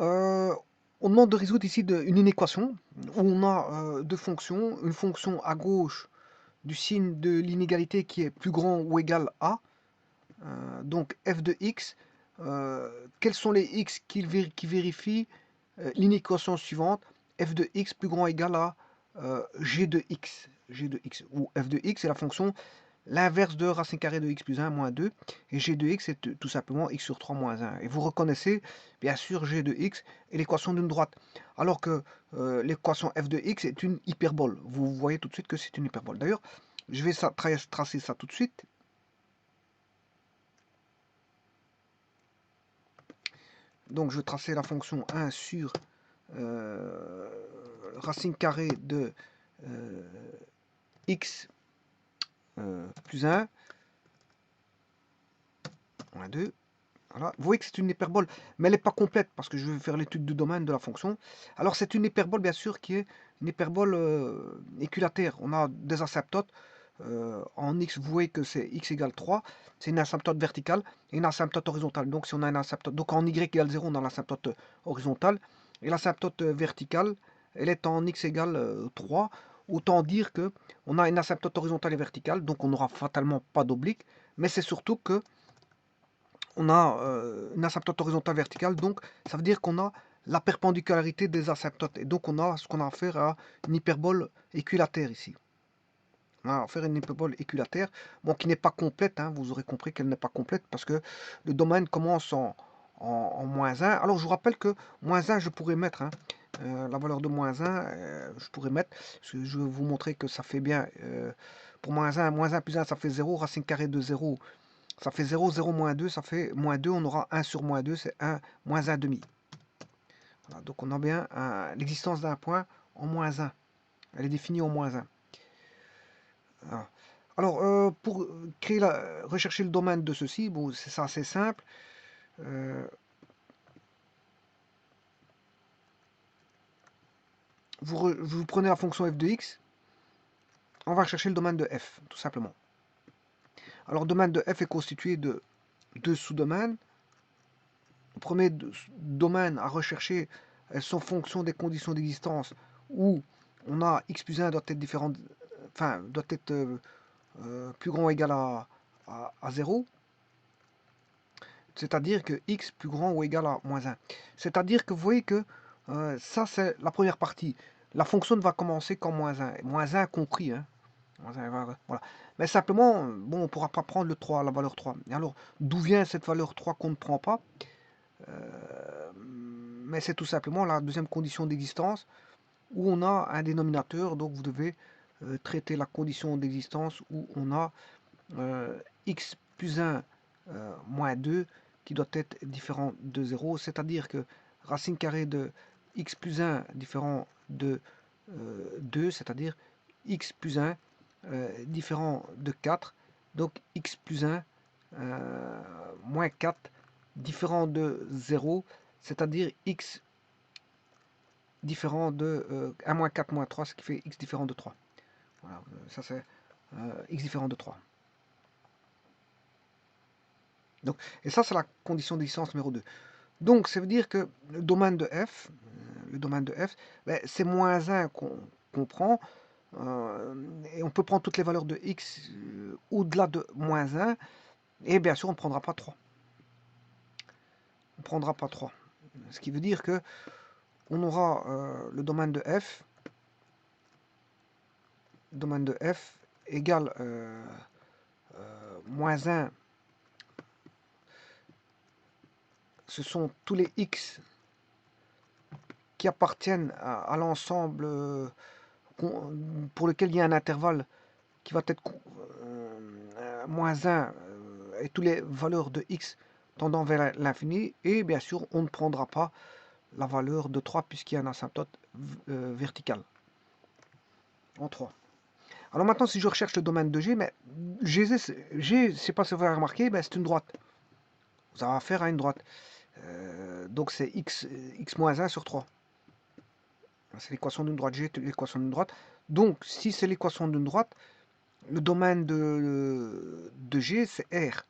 Euh, on demande de résoudre ici une équation où on a deux fonctions. Une fonction à gauche du signe de l'inégalité qui est plus grand ou égal à, donc f de x. Quels sont les x qui vérifient l'inéquation suivante, f de x plus grand ou égal à g de x. G de x, où f de x est la fonction l'inverse de racine carrée de x plus 1 moins 2, et g de x c'est tout simplement x sur 3 moins 1. Et vous reconnaissez bien sûr g de x est l'équation d'une droite, alors que l'équation f de x est une hyperbole. Vous voyez tout de suite que c'est une hyperbole. D'ailleurs, je vais tracer ça tout de suite. Donc je vais tracer la fonction 1 sur racine carrée de x plus 1 moins 2. Voilà. Vous voyez que c'est une hyperbole, mais elle n'est pas complète parce que je vais faire l'étude du domaine de la fonction. Alors c'est une hyperbole bien sûr qui est une hyperbole équilatère. On a des asymptotes. En x, vous voyez que c'est x égale 3. C'est une asymptote verticale et une asymptote horizontale. Donc si on a une asymptote, donc en y égale 0, on a l'asymptote horizontale. Et l'asymptote verticale, elle est en x égale 3. Autant dire que on a une asymptote horizontale et verticale, donc on n'aura fatalement pas d'oblique. Mais c'est surtout que on a une asymptote horizontale verticale, donc ça veut dire qu'on a la perpendicularité des asymptotes. Et donc on a ce qu'on a affaire à une hyperbole équilatère ici. On a affaire à une hyperbole équilatère, bon, qui n'est pas complète, hein, vous aurez compris qu'elle n'est pas complète, parce que le domaine commence en moins 1. Alors je vous rappelle que moins 1, je pourrais mettre, hein, la valeur de moins 1, je pourrais mettre, parce que je vais vous montrer que ça fait bien, pour moins 1 plus 1, ça fait 0, racine carrée de 0, ça fait 0, 0 moins 2, ça fait moins 2, on aura 1 sur moins 2, c'est 1 moins 1 demi. Voilà, donc on a bien l'existence d'un point en moins 1. Elle est définie en moins 1. Voilà. Alors, pour rechercher le domaine de ceci, bon, c'est ça, c'est simple. Vous prenez la fonction f de x, on va chercher le domaine de f, tout simplement. Alors, le domaine de f est constitué de deux sous-domaines. Le premier domaine à rechercher, elles sont fonction des conditions d'existence où on a x plus 1 doit être différent, enfin, doit être plus grand ou égal à 0. C'est-à-dire que x plus grand ou égal à moins 1. C'est-à-dire que vous voyez que ça, c'est la première partie. La fonction ne va commencer qu'en moins 1. Moins 1 compris. Hein. Voilà. Mais simplement, bon, on ne pourra pas prendre le 3, la valeur 3. Et alors, d'où vient cette valeur 3 qu'on ne prend pas? Mais c'est tout simplement la deuxième condition d'existence où on a un dénominateur. Donc, vous devez traiter la condition d'existence où on a x plus 1 moins 2 qui doit être différent de 0, c'est-à-dire que racine carrée de x plus 1 différent de 2, c'est-à-dire x plus 1 différent de 4, donc x plus 1 moins 4 différent de 0, c'est-à-dire x différent de 1 moins 4 moins 3, ce qui fait x différent de 3. Voilà, ça c'est x différent de 3. Donc, et ça, c'est la condition d'existence numéro 2. Donc, ça veut dire que le domaine de f, ben, c'est moins 1 qu'on prend, et on peut prendre toutes les valeurs de x au-delà de moins 1, et bien sûr, on ne prendra pas 3. On ne prendra pas 3. Ce qui veut dire que on aura le domaine de f, égale moins 1, ce sont tous les x qui appartiennent à l'ensemble pour lequel il y a un intervalle qui va être moins 1 et toutes les valeurs de x tendant vers l'infini, et bien sûr on ne prendra pas la valeur de 3 puisqu'il y a un asymptote vertical en 3. Alors maintenant, si je recherche le domaine de G, mais G, c'est pas si vous avez remarqué, ben, c'est une droite. Vous avez affaire à une droite. Donc c'est x moins 1 sur 3. C'est l'équation d'une droite. G est l'équation d'une droite. Donc si c'est l'équation d'une droite, le domaine de G, c'est R.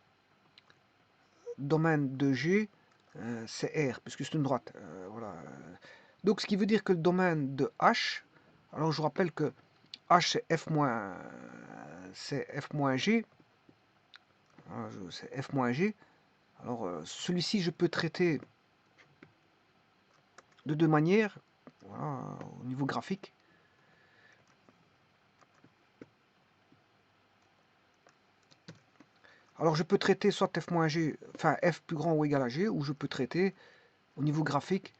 Domaine de G, c'est R, puisque c'est une droite. Voilà. Donc, ce qui veut dire que le domaine de H, alors je vous rappelle que H c'est F moins G. C'est F moins G. Alors, celui-ci, je peux traiter de deux manières, voilà, au niveau graphique. Alors, je peux traiter soit F moins G, enfin F plus grand ou égal à G, ou je peux traiter au niveau graphique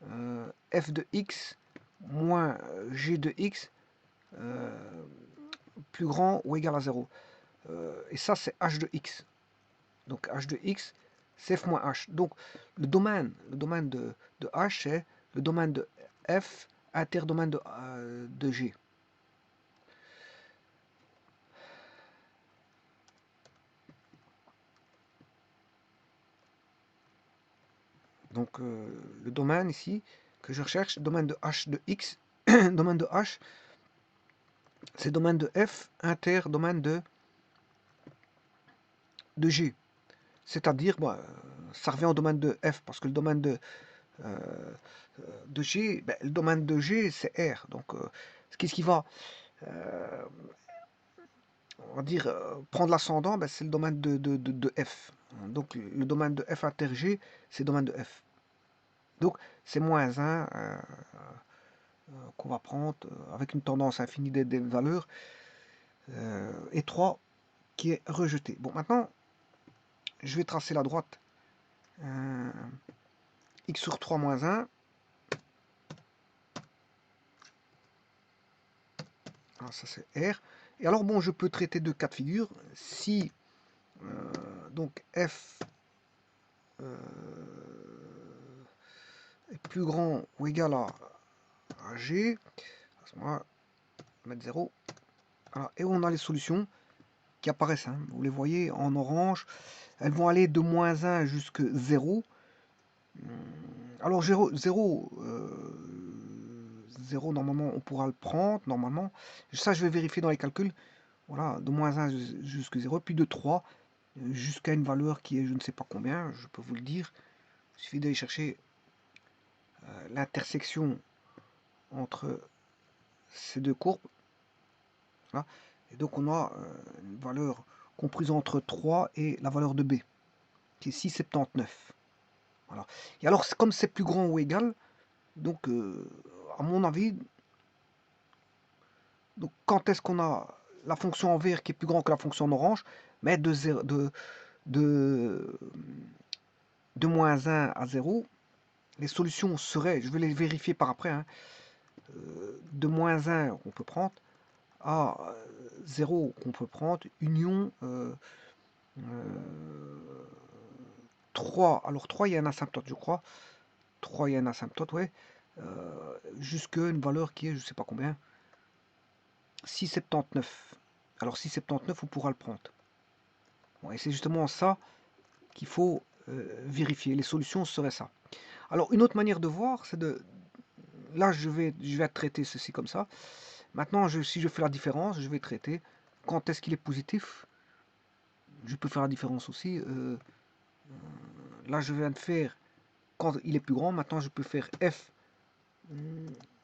F de X moins G de X plus grand ou égal à 0. Et ça, c'est H de X. Donc, H de X, c'est F moins H. Donc, le domaine de H, c'est le domaine de F interdomaine de G. Donc, le domaine ici que je recherche, domaine de H de X, domaine de H, c'est domaine de F interdomaine de G. C'est-à-dire, bah, ça revient au domaine de F, parce que le domaine de G, ben, le domaine de G, c'est R. Donc, qu'est-ce qui va, on va dire, prendre l'ascendant, ben, c'est le domaine de F. Donc, le domaine de F inter G, c'est le domaine de F. Donc, c'est moins 1 qu'on va prendre avec une tendance infinie des valeurs, et 3 qui est rejeté. Bon, maintenant, je vais tracer la droite x sur 3 moins 1. Alors, ça, c'est R. Et alors, bon, je peux traiter de cas de figure. Si, donc, F est plus grand ou égal à G, à ce moment-là, on va mettre 0. Voilà. Et on a les solutions qui apparaissent. Hein. Vous les voyez en orange. Elles vont aller de moins 1 jusqu'à 0. Alors 0, 0, normalement, on pourra le prendre, normalement. Ça, je vais vérifier dans les calculs. Voilà, de moins 1 jusqu'à 0, puis de 3 jusqu'à une valeur qui est je ne sais pas combien, je peux vous le dire. Il suffit d'aller chercher l'intersection entre ces deux courbes. Voilà. Et donc on a une valeur comprise entre 3 et la valeur de B, qui est 6,79. Voilà. Et alors, comme c'est plus grand ou égal, donc à mon avis, donc quand est-ce qu'on a la fonction en vert qui est plus grande que la fonction en orange, mais de moins 1 à 0, les solutions seraient, je vais les vérifier par après, hein, de moins 1 qu'on peut prendre à 0 qu'on peut prendre, union 3, alors 3 il y a un asymptote je crois, 3 il y a un asymptote, ouais, jusqu'à une valeur qui est je sais pas combien, 6,79. Alors 6,79 on pourra le prendre. Bon, et c'est justement ça qu'il faut vérifier, les solutions seraient ça. Alors une autre manière de voir, c'est de... Là je vais traiter ceci comme ça. Maintenant, si je fais la différence, je vais traiter quand est-ce qu'il est positif. Je peux faire la différence aussi. Là, je viens de faire quand il est plus grand. Maintenant, je peux faire F.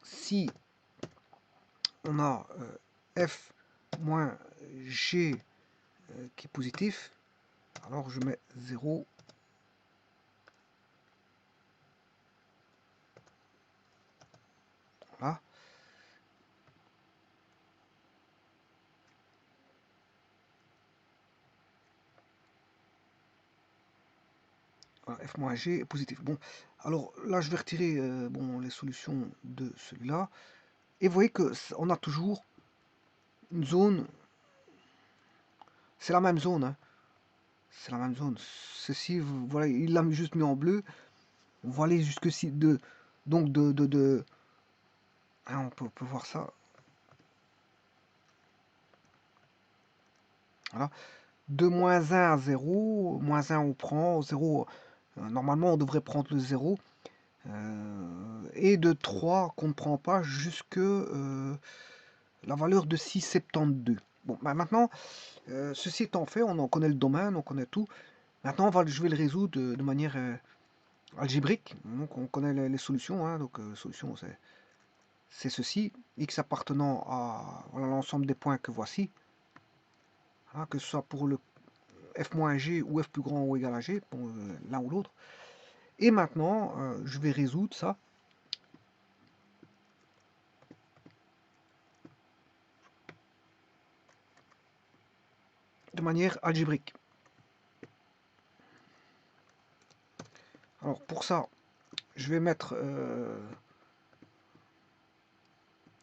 Si on a F moins G qui est positif, alors je mets 0. Voilà. Voilà, F moins G est positif. Bon, alors là, je vais retirer bon, les solutions de celui-là. Et vous voyez qu'on a toujours une zone. C'est la même zone. Hein. C'est la même zone. Ceci, voilà, il l'a juste mis en bleu. On va aller jusque ci donc hein, on peut voir ça. Voilà. De moins 1 à 0, moins 1 on prend, 0, normalement on devrait prendre le 0. Et de 3 qu'on ne prend pas jusque la valeur de 6,72. Bon, bah maintenant, ceci étant fait, on en connaît le domaine, on connaît tout. Maintenant, je vais le résoudre de manière algébrique. Donc on connaît les solutions, hein. Donc solution c'est ceci, x appartenant à voilà, l'ensemble des points que voici, hein, que ce soit pour le f-g ou f plus grand ou égal à g, pour l'un ou l'autre. Et maintenant, je vais résoudre ça de manière algébrique. Alors pour ça, je vais mettre,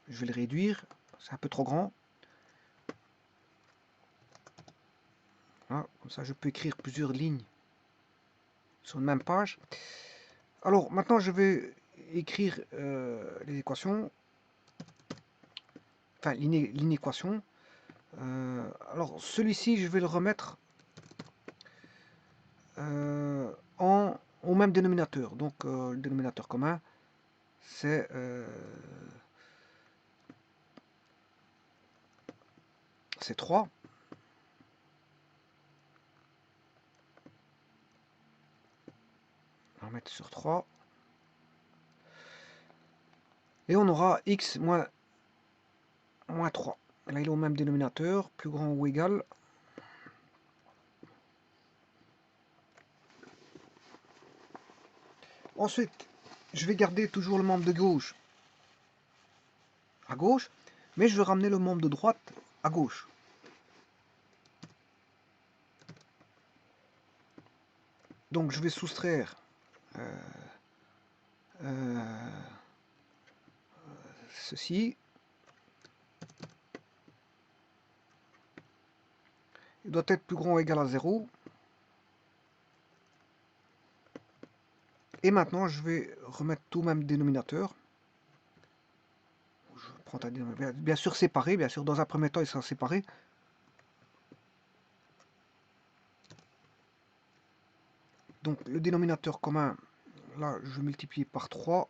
je vais le réduire, c'est un peu trop grand. Voilà, comme ça je peux écrire plusieurs lignes sur une même page. Alors maintenant je vais écrire les équations, enfin l'inéquation. Alors celui-ci je vais le remettre au même dénominateur. Donc le dénominateur commun c'est 3. On va mettre sur 3. Et on aura x moins 3. Là, il est au même dénominateur, plus grand ou égal. Ensuite, je vais garder toujours le membre de gauche à gauche, mais je vais ramener le membre de droite à gauche. Donc, je vais soustraire ceci. Il doit être plus grand ou égal à 0. Et maintenant, je vais remettre tout au même dénominateur. Je prends un dénominateur, bien sûr séparé, bien sûr, dans un premier temps, ils sont séparés. Donc, le dénominateur commun, là, je vais multiplier par 3.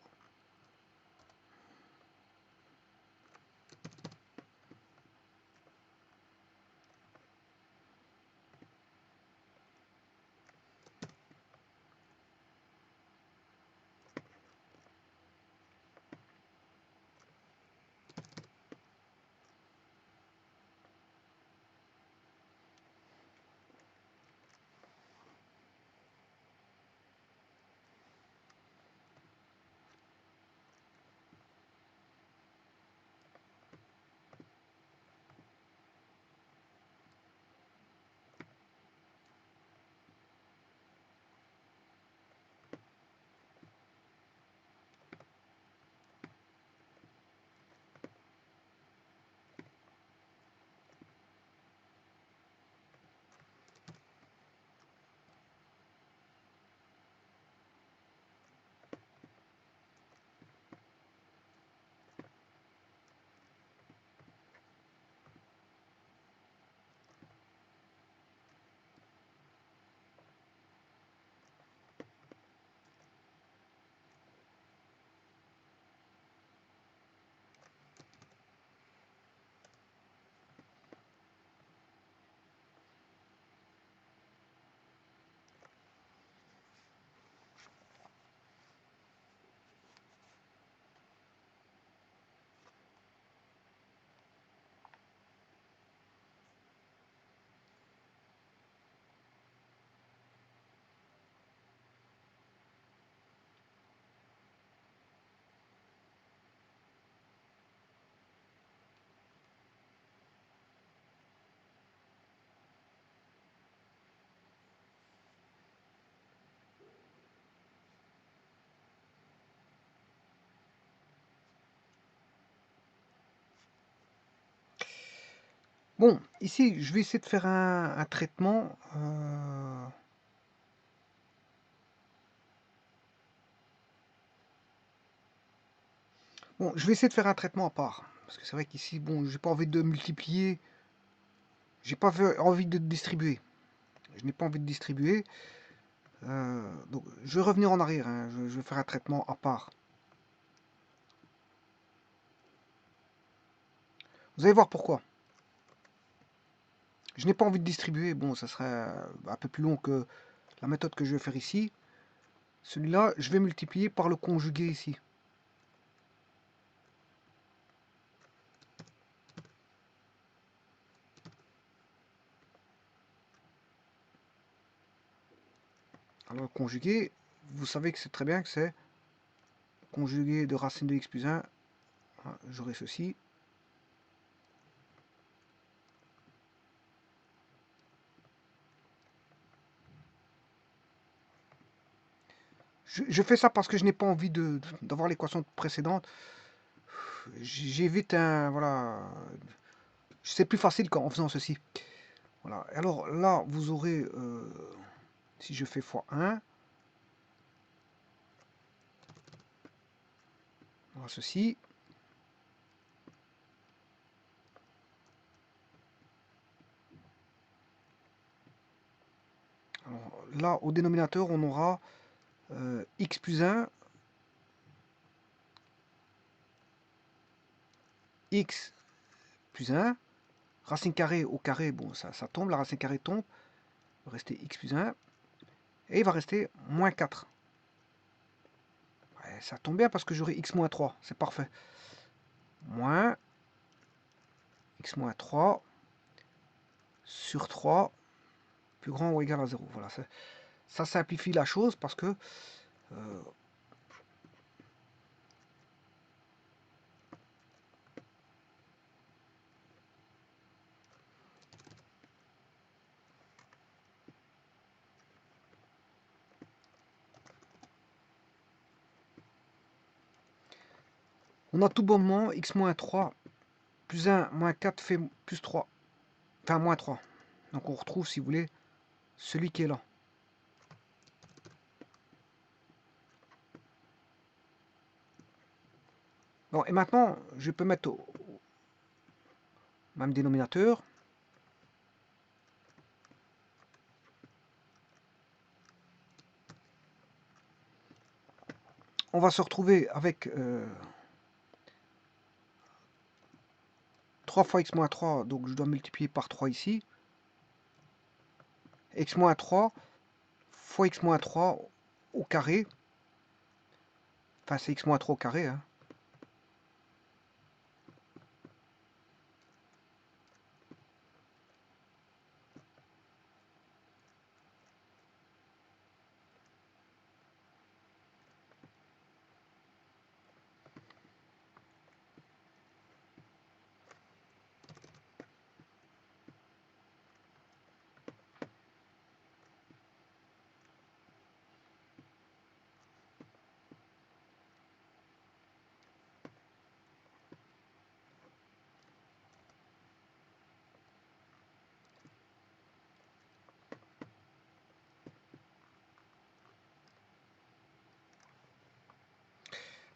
Bon, ici, je vais essayer de faire un traitement. Bon, je vais essayer de faire un traitement à part. Parce que c'est vrai qu'ici, bon, j'ai pas envie de multiplier. J'ai pas envie de distribuer. Je n'ai pas envie de distribuer. Donc, je vais revenir en arrière, hein. Je vais faire un traitement à part. Vous allez voir pourquoi. Je n'ai pas envie de distribuer. Bon, ça serait un peu plus long que la méthode que je vais faire ici. Celui-là, je vais multiplier par le conjugué ici. Alors, le conjugué, vous savez que c'est très bien que c'est conjugué de racine de x plus 1. J'aurai ceci. Je fais ça parce que je n'ai pas envie d'avoir l'équation précédente. J'évite un... Voilà. C'est plus facile en faisant ceci. Voilà. Alors là, vous aurez... si je fais x1, voilà ceci. Alors là, au dénominateur, on aura x plus 1, x plus 1, racine carrée au carré, bon, ça tombe, la racine carrée tombe, il va rester x plus 1, et il va rester moins 4. Ouais, ça tombe bien parce que j'aurai x moins 3, c'est parfait. Moins x moins 3 sur 3 plus grand ou égal à 0. Voilà, ça simplifie la chose parce que on a tout bonnement x moins 3 plus 1 moins 4 fait plus 3. Enfin, moins 3. Donc on retrouve, si vous voulez, celui qui est là. Bon, et maintenant, je peux mettre au même dénominateur. On va se retrouver avec 3 fois x moins 3, donc je dois multiplier par 3 ici. X moins 3 fois x moins 3 au carré. Enfin, c'est x moins 3 au carré. Hein.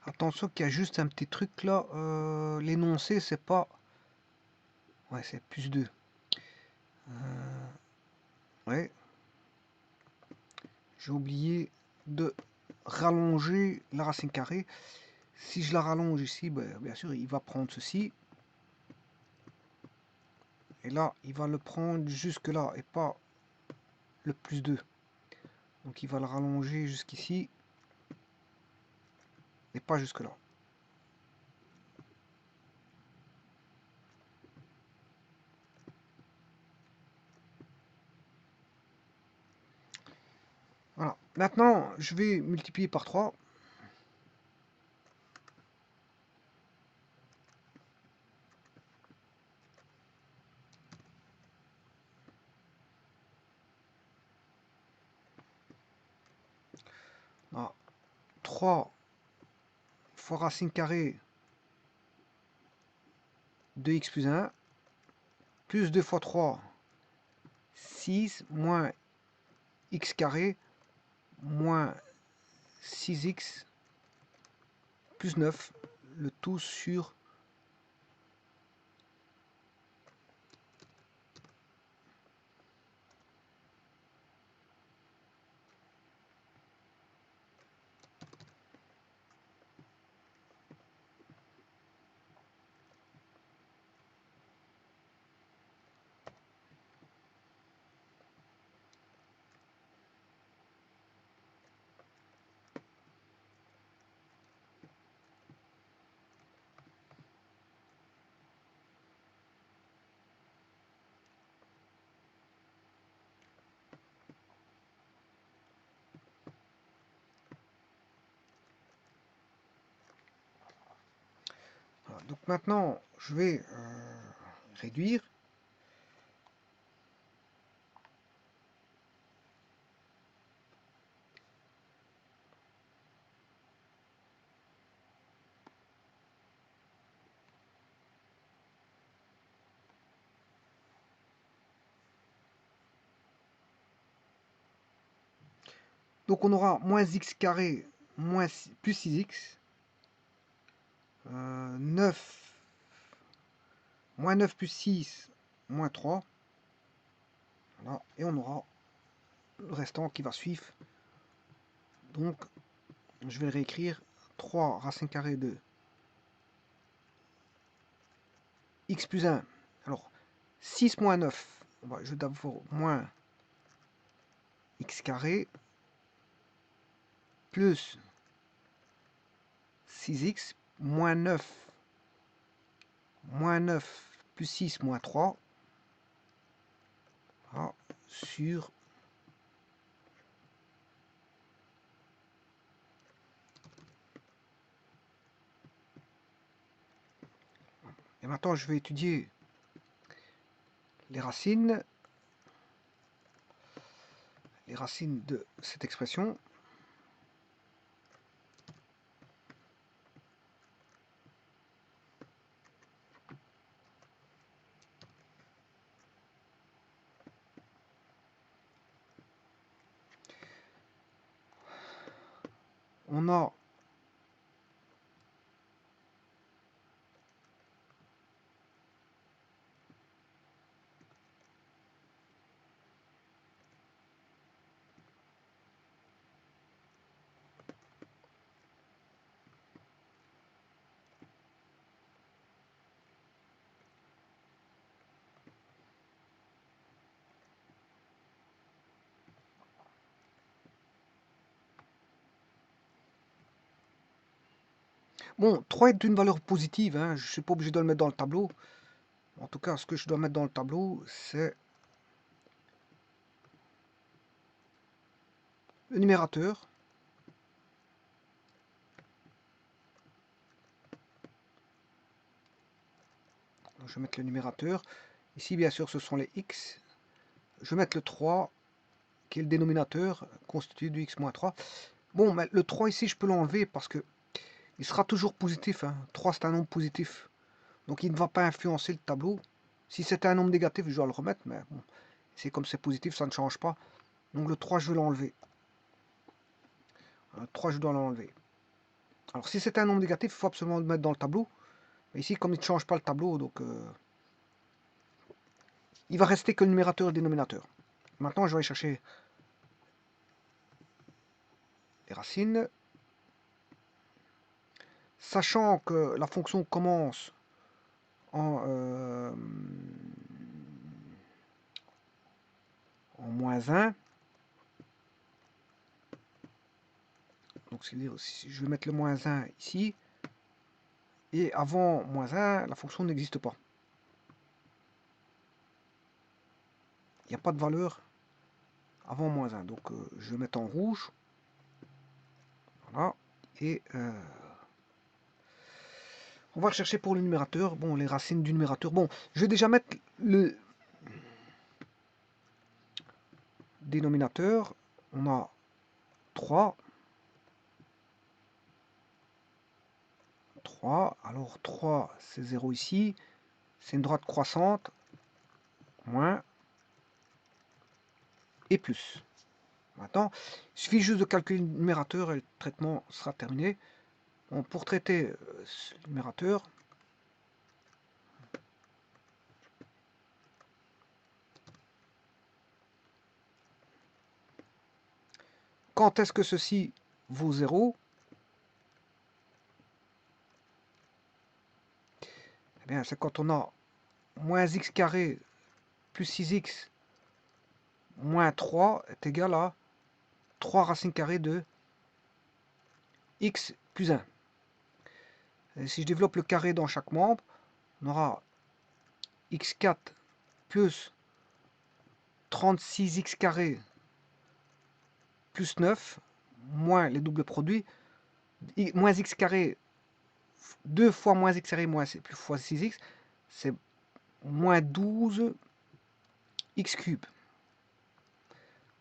Attention qu'il y a juste un petit truc là. L'énoncé, c'est pas... Ouais, c'est plus 2. Ouais. J'ai oublié de rallonger la racine carrée. Si je la rallonge ici, ben, bien sûr, il va prendre ceci. Et là, il va le prendre jusque là et pas le plus 2. Donc il va le rallonger jusqu'ici et pas jusque là. Voilà. Maintenant, je vais multiplier par 3. Voilà. 3 fois racine carrée de x plus 1, plus 2 fois 3, 6, moins x carré, moins 6x, plus 9, le tout sur... Donc maintenant, je vais réduire. Donc on aura moins x carré plus 6x, 9, moins 9 plus 6, moins 3. Voilà, et on aura le restant qui va suivre. Donc je vais le réécrire, 3 racine carrée de x plus 1. Alors 6 moins 9, je vais d'abord moins x carré plus 6x moins 9 plus 6 moins 3 voilà, sur et maintenant je vais étudier les racines de cette expression. On a bon, 3 est une valeur positive, hein, je ne suis pas obligé de le mettre dans le tableau. En tout cas, ce que je dois mettre dans le tableau, c'est le numérateur. Donc, je vais mettre le numérateur. Ici, bien sûr, ce sont les x. Je vais mettre le 3, qui est le dénominateur, constitué du x moins 3. Bon, mais le 3 ici, je peux l'enlever parce que il sera toujours positif. Hein. 3, c'est un nombre positif. Donc, il ne va pas influencer le tableau. Si c'était un nombre négatif, je dois le remettre. Mais bon, c'est comme c'est positif, ça ne change pas. Donc, le 3, je vais l'enlever. Le 3, je dois l'enlever. Alors, si c'est un nombre négatif, il faut absolument le mettre dans le tableau. Mais ici, comme il ne change pas le tableau, donc il va rester que le numérateur et le dénominateur. Maintenant, je vais aller chercher les racines. Sachant que la fonction commence en moins 1. Donc, je vais mettre le moins 1 ici. Et avant moins 1, la fonction n'existe pas. Il n'y a pas de valeur avant moins 1. Donc, je vais mettre en rouge. Voilà. Et on va rechercher pour le numérateur. Bon, les racines du numérateur. Bon, je vais déjà mettre le dénominateur. On a 3. 3. Alors 3, c'est 0 ici. C'est une droite croissante. Moins. Et plus. Maintenant, il suffit juste de calculer le numérateur et le traitement sera terminé. Bon, pour traiter ce numérateur, quand est-ce que ceci vaut 0? Eh bien, c'est quand on a moins x carré plus 6x moins 3 est égal à 3 racines carrées de x plus 1. Et si je développe le carré dans chaque membre, on aura x4 plus 36x carré plus 9 moins les doubles produits, moins x carré 2 fois moins x carré moins plus fois 6x, c'est moins 12 x cube.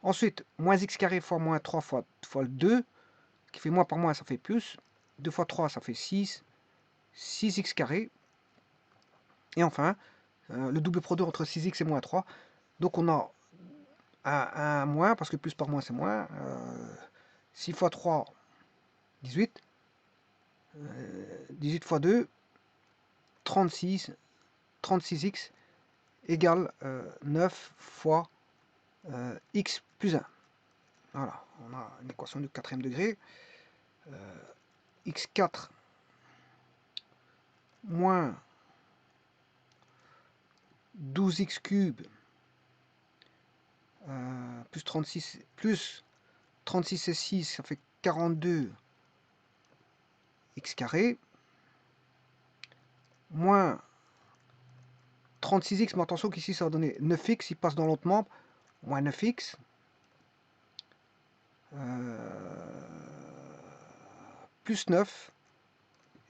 Ensuite, moins x carré fois moins 3 fois le 2, qui fait moins par moins, ça fait plus. 2 fois 3, ça fait 6. 6x carré. Et enfin, le double produit entre 6x et moins 3. Donc on a un moins, parce que plus par moins c'est moins. 6 fois 3, 18. 18 fois 2, 36. 36x égale 9 fois x plus 1. Voilà, on a une équation du quatrième degré. x4 moins 12x cube plus 36 et 6, ça fait 42 x carré, moins 36x, mais attention qu'ici ça va donner 9x, il passe dans l'autre membre, moins 9x, plus 9,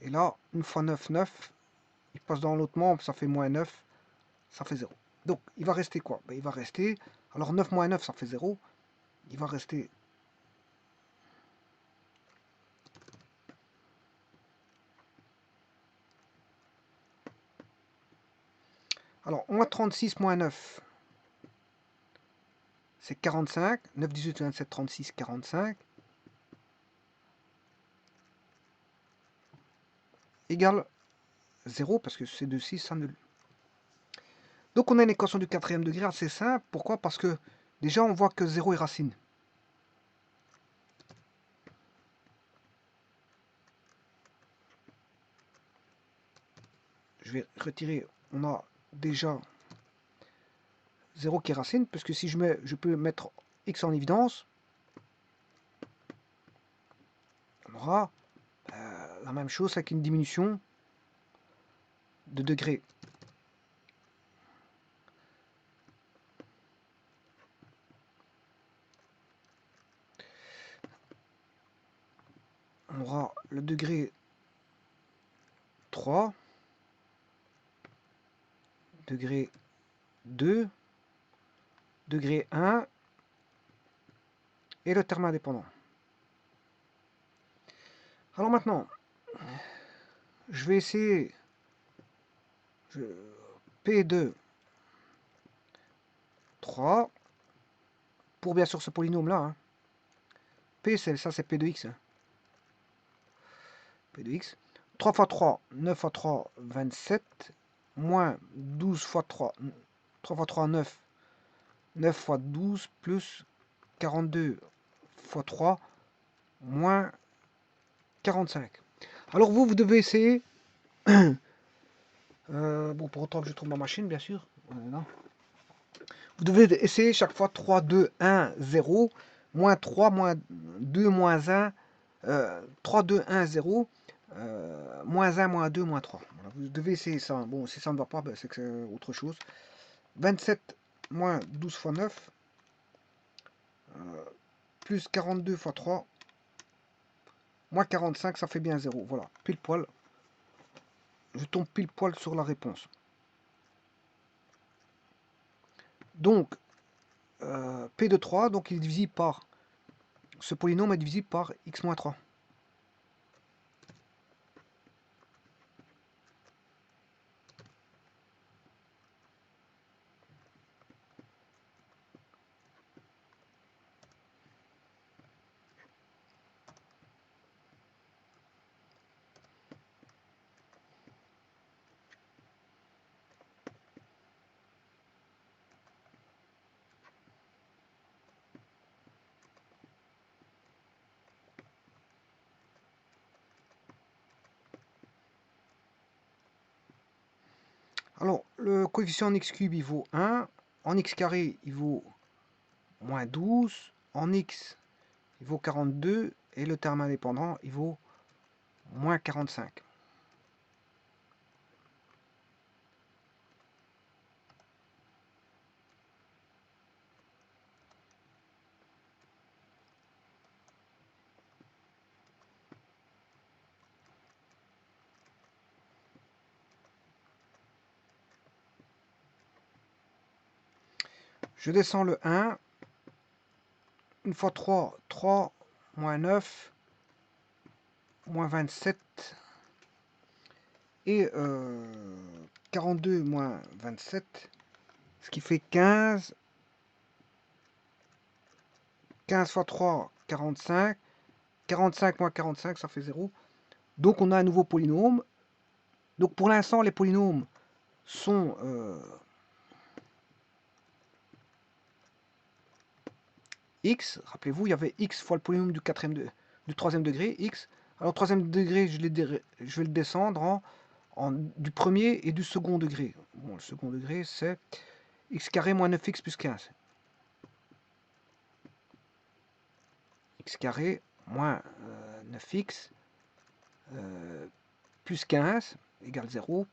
et là, une fois 9, 9, il passe dans l'autre membre, ça fait moins 9, ça fait 0. Donc, il va rester quoi? Ben, il va rester, alors 9 moins 9, ça fait 0, il va rester alors, moins 36 moins 9, c'est 45. 9, 18, 27, 36, 45. Égale 0, parce que c'est de 6 s'annule. Donc on a une équation du quatrième degré assez simple. Pourquoi? Parce que déjà on voit que 0 est racine. Je vais retirer, on a déjà 0 qui est racine, parce que si je peux mettre x en évidence, on aura la même chose avec une diminution de degré. On aura le degré 3, degré 2, degré 1 et le terme indépendant. Alors maintenant, je vais essayer P2, 3, pour bien sûr ce polynôme là. Hein. P, ça c'est P de x. Hein. P de x. 3 fois 3, 9 fois 3, 27. Moins 12 fois 3, 3 fois 3, 9. 9 fois 12 plus 42 fois 3, moins 45. Alors vous devez essayer... bon, pour autant que je trouve ma machine, bien sûr. Non. Vous devez essayer chaque fois 3, 2, 1, 0, moins 3, moins 2, moins 1, 3, 2, 1, 0, moins 1, moins 2, moins 3. Voilà, vous devez essayer ça. Bon, si ça ne va pas, ben, c'est que c'est autre chose. 27 moins 12 fois 9, plus 42 fois 3, moins 45, ça fait bien 0. Voilà, pile poil. Je tombe pile poil sur la réponse. Donc, P de 3, donc il est divisible par... Ce polynôme est divisible par x moins 3. Alors, le coefficient en x cube, il vaut 1. En x carré, il vaut moins 12. En x, il vaut 42. Et le terme indépendant, il vaut moins 45. Je descends le 1. 1 fois 3, 3, moins 9, moins 27, et 42 moins 27, ce qui fait 15. 15 fois 3, 45. 45 moins 45, ça fait 0. Donc on a un nouveau polynôme. Donc pour l'instant, les polynômes sont x. Rappelez-vous, il y avait x fois le polynôme du troisième degré, x. Alors troisième degré, je vais le descendre du premier et du second degré. Bon, le second degré, c'est x carré moins 9x plus 15. X carré moins 9x plus 15 égale 0.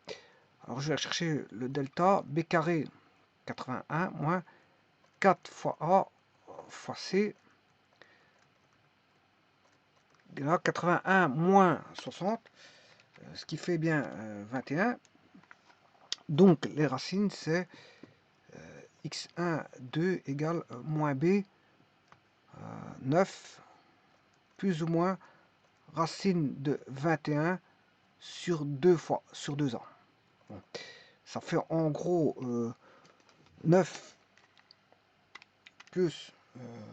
Alors je vais chercher le delta, b carré 81 moins 4 fois a fois c. Et là, 81 moins 60, ce qui fait bien 21. Donc les racines, c'est x1, 2 égale moins b, 9, plus ou moins racine de 21 sur 2 ans. Bon. Ça fait en gros 9 plus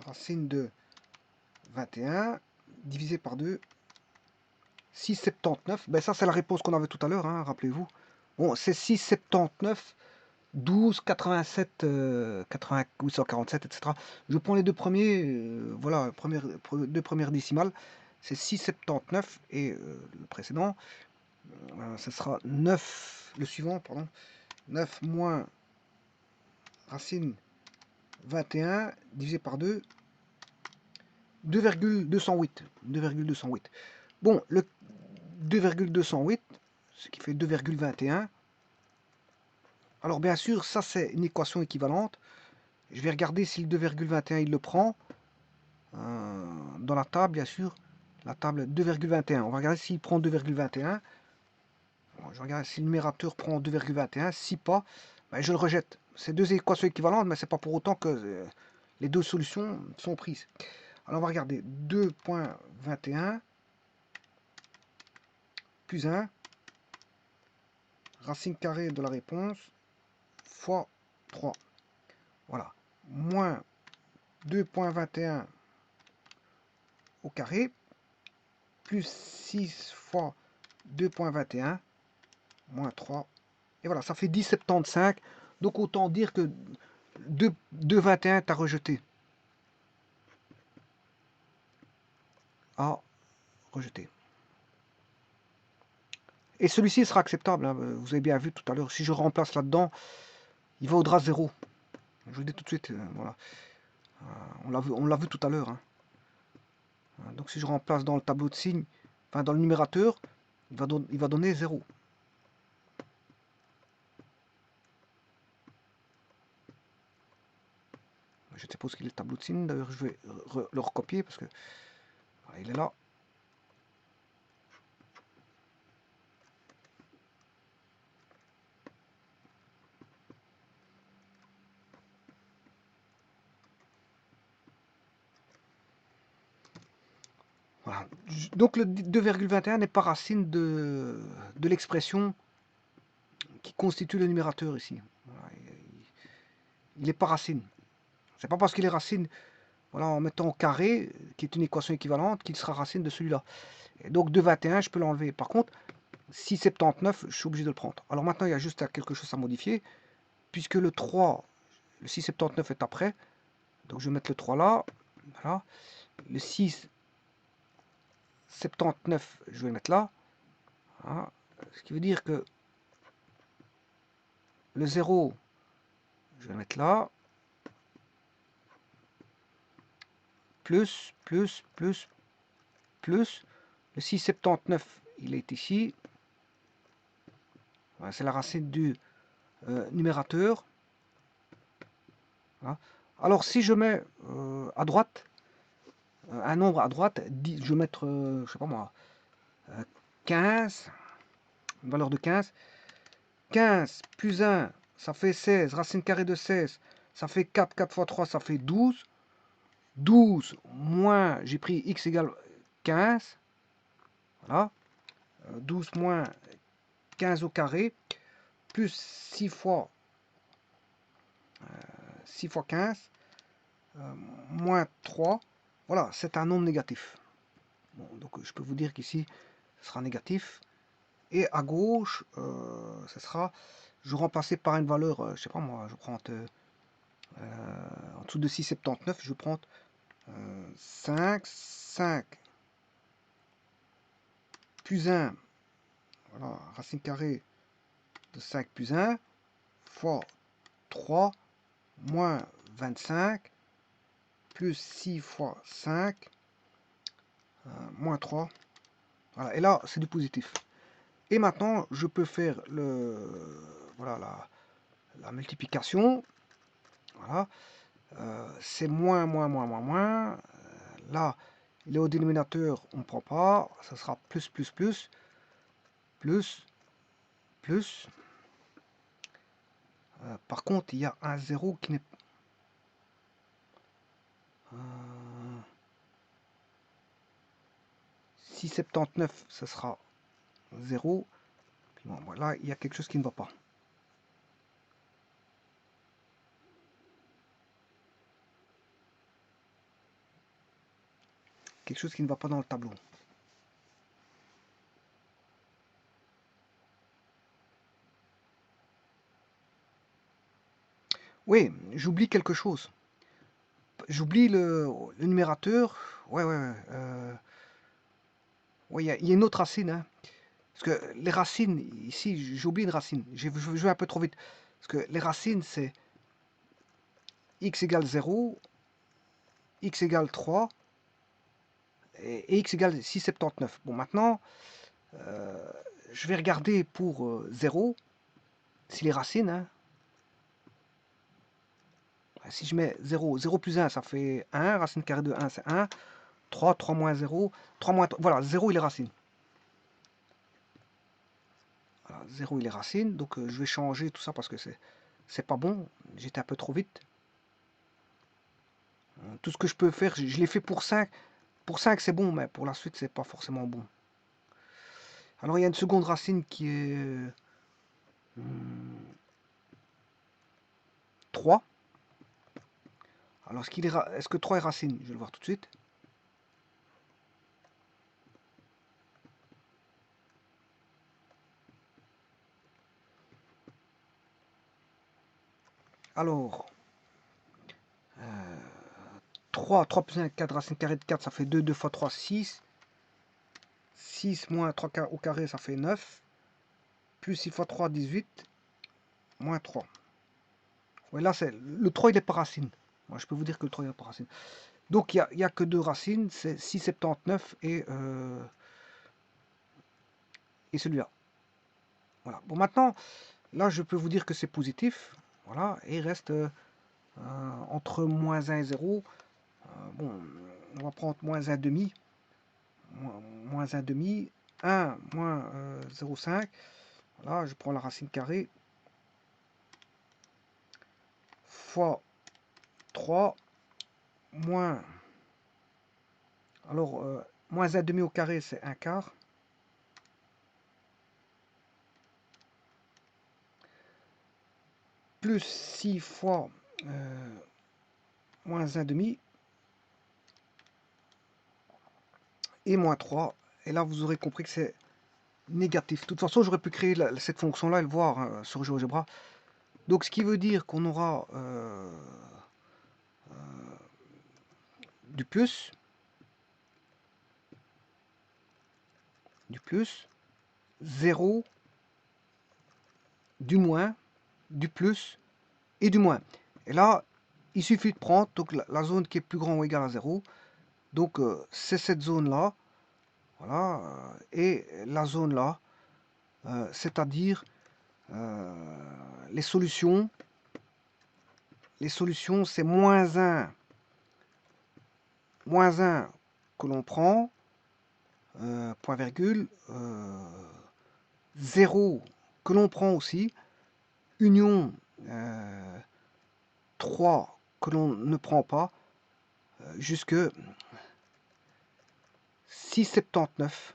racine de 21 divisé par 2, 6,79. Ben ça, c'est la réponse qu'on avait tout à l'heure, hein, rappelez-vous. Bon, c'est 6,79, 12, 87, 847, etc. Je prends les deux premiers, voilà, deux premières décimales. C'est 6,79 et le précédent, ce sera 9, le suivant, pardon, 9 moins racine 21 divisé par 2, 2,208. 2,208. Bon, le 2,208, ce qui fait 2,21. Alors bien sûr, ça c'est une équation équivalente. Je vais regarder si le 2,21 il le prend. Dans la table, bien sûr. La table 2,21. On va regarder s'il prend 2,21. Bon, je regarde si le numérateur prend 2,21. Si pas, ben, je le rejette. C'est deux équations équivalentes, mais c'est pas pour autant que les deux solutions sont prises. Alors on va regarder 2,21 plus 1 racine carrée de la réponse fois 3. Voilà. Moins 2,21 au carré plus 6 fois 2,21 moins 3. Et voilà, ça fait 10,75. Donc autant dire que 2,21 t'as rejeté. À rejeter. Et celui-ci sera acceptable. Hein. Vous avez bien vu tout à l'heure. Si je remplace là-dedans, il vaudra 0. Je vous le dis tout de suite. Voilà. On l'a vu tout à l'heure. Hein. Donc si je remplace dans le tableau de signes, enfin dans le numérateur, il va donner 0. Je suppose qu'il est le tableau de signes. D'ailleurs, je vais le recopier parce que voilà, il est là. Voilà. Donc le 2,21 n'est pas racine de l'expression qui constitue le numérateur ici. Voilà. Il n'est pas racine. C'est pas parce qu'il est racine, voilà, en mettant au carré, qui est une équation équivalente, qu'il sera racine de celui-là. Et donc 2,21, je peux l'enlever. Par contre, 6,79, je suis obligé de le prendre. Alors maintenant, il y a juste quelque chose à modifier, puisque le 3, le 6,79 est après. Donc je vais mettre le 3 là. Voilà. Le 6,79, je vais le mettre là. Voilà. Ce qui veut dire que le 0, je vais le mettre là. Plus. Le 6,79, il est ici. Voilà, c'est la racine du numérateur. Voilà. Alors si je mets à droite, un nombre à droite, je vais mettre, je sais pas moi, 15, une valeur de 15. 15 plus 1, ça fait 16, racine carrée de 16, ça fait 4, 4 fois 3, ça fait 12. 12 moins, j'ai pris x égale 15. Voilà. 12 moins 15 au carré, plus 6 fois 15, moins 3. Voilà, c'est un nombre négatif. Bon, donc je peux vous dire qu'ici, ce sera négatif. Et à gauche, ce sera, je remplacer par une valeur, je sais pas moi, je prends en dessous de 6,79, je prends 5 plus 1, voilà, racine carrée de 5 plus 1, fois 3, moins 25, plus 6 fois 5, moins 3. Voilà, et là, c'est du positif. Et maintenant, je peux faire voilà, la multiplication. Voilà. C'est moins, moins, moins, moins, moins. Là, il est au dénominateur, on ne prend pas. Ça sera plus, plus, plus, plus, plus. Par contre, il y a un 0 qui n'est pas... 6,79, ce sera 0. Puis bon, voilà, il y a quelque chose qui ne va pas. Quelque chose qui ne va pas dans le tableau. Oui, j'oublie quelque chose. J'oublie le numérateur. Ouais, ouais, ouais. Ouais, il y a une autre racine, hein. Parce que les racines, ici, j'ai oublié une racine. Je vais un peu trop vite. Parce que les racines, c'est x égale 0, x égale 3 et x égale 6,79. Bon, maintenant, je vais regarder pour 0, si les racines, hein. Si je mets 0, 0 plus 1, ça fait 1. Racine carrée de 1, c'est 1. 3, 3 moins 0, 3 moins 3. Voilà, 0, il est racine. Voilà, 0, il est racine. Donc, je vais changer tout ça parce que c'est pas bon. J'étais un peu trop vite. Tout ce que je peux faire, je l'ai fait pour 5. Pour 5, c'est bon, mais pour la suite, c'est pas forcément bon. Alors, il y a une seconde racine qui est 3. Alors, est-ce que 3 est racine? Je vais le voir tout de suite. Alors, 3 plus 1, 4, racine carrée de 4, ça fait 2, 2 fois 3, 6. 6 moins 3 au carré, ça fait 9. Plus 6 fois 3, 18. Moins 3. Ouais, là, le 3, il n'est pas racine. Moi, je peux vous dire que le 3, il n'est pas racine. Donc, il n'y a que deux racines, c'est 6,79 et celui-là. Voilà. Bon, maintenant, là, je peux vous dire que c'est positif. Voilà. Et il reste entre moins 1 et 0. Bon, on va prendre moins 1 demi. Moins 1 demi. 1 moins 0,5. Voilà, je prends la racine carrée. Fois 3 moins... Alors, moins 1 demi au carré, c'est 1 quart. Plus 6 fois moins 1 demi. Et moins 3. Et là, vous aurez compris que c'est négatif. De toute façon, j'aurais pu créer cette fonction-là et le voir sur GeoGebra. Donc, ce qui veut dire qu'on aura du plus, du plus, 0, du moins, du plus et du moins. Et là, il suffit de prendre donc, la zone qui est plus grande ou égale à 0. Donc, c'est cette zone-là. Voilà. Et la zone-là, c'est-à-dire les solutions, c'est moins 1 que l'on prend, point virgule, 0 que l'on prend aussi, union 3 que l'on ne prend pas, jusque 6,79.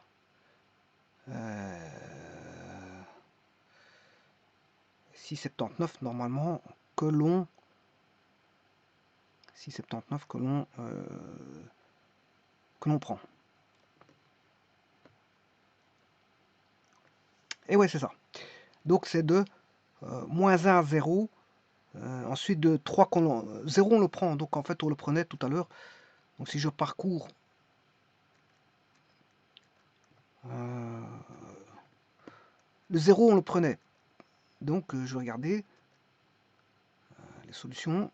6,79 normalement que l'on 6,79 que l'on prend. Et ouais, c'est ça. Donc c'est de moins 1 à 0. Ensuite de 3 qu'on 0 on le prend. Donc en fait on le prenait tout à l'heure. Donc si je parcours le 0 on le prenait. Donc je vais regarder les solutions.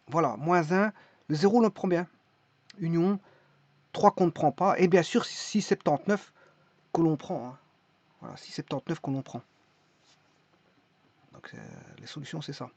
Voilà, moins 1. Le 0 on le prend bien. Union. 3 qu'on ne prend pas. Et bien sûr 6,79 que l'on prend. Hein. Voilà, 6,79 que l'on prend. Donc les solutions c'est ça.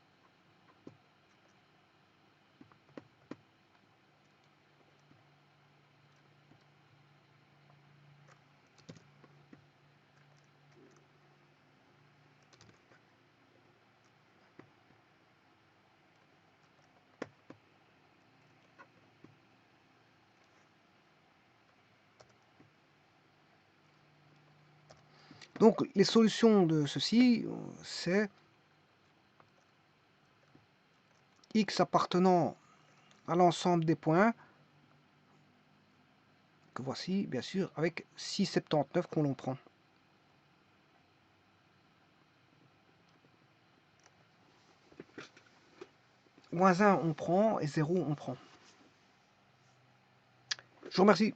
Donc les solutions de ceci, c'est x appartenant à l'ensemble des points, que voici bien sûr, avec 6,79 qu'on l'on prend. Moins 1 on prend et 0 on prend. Je vous remercie.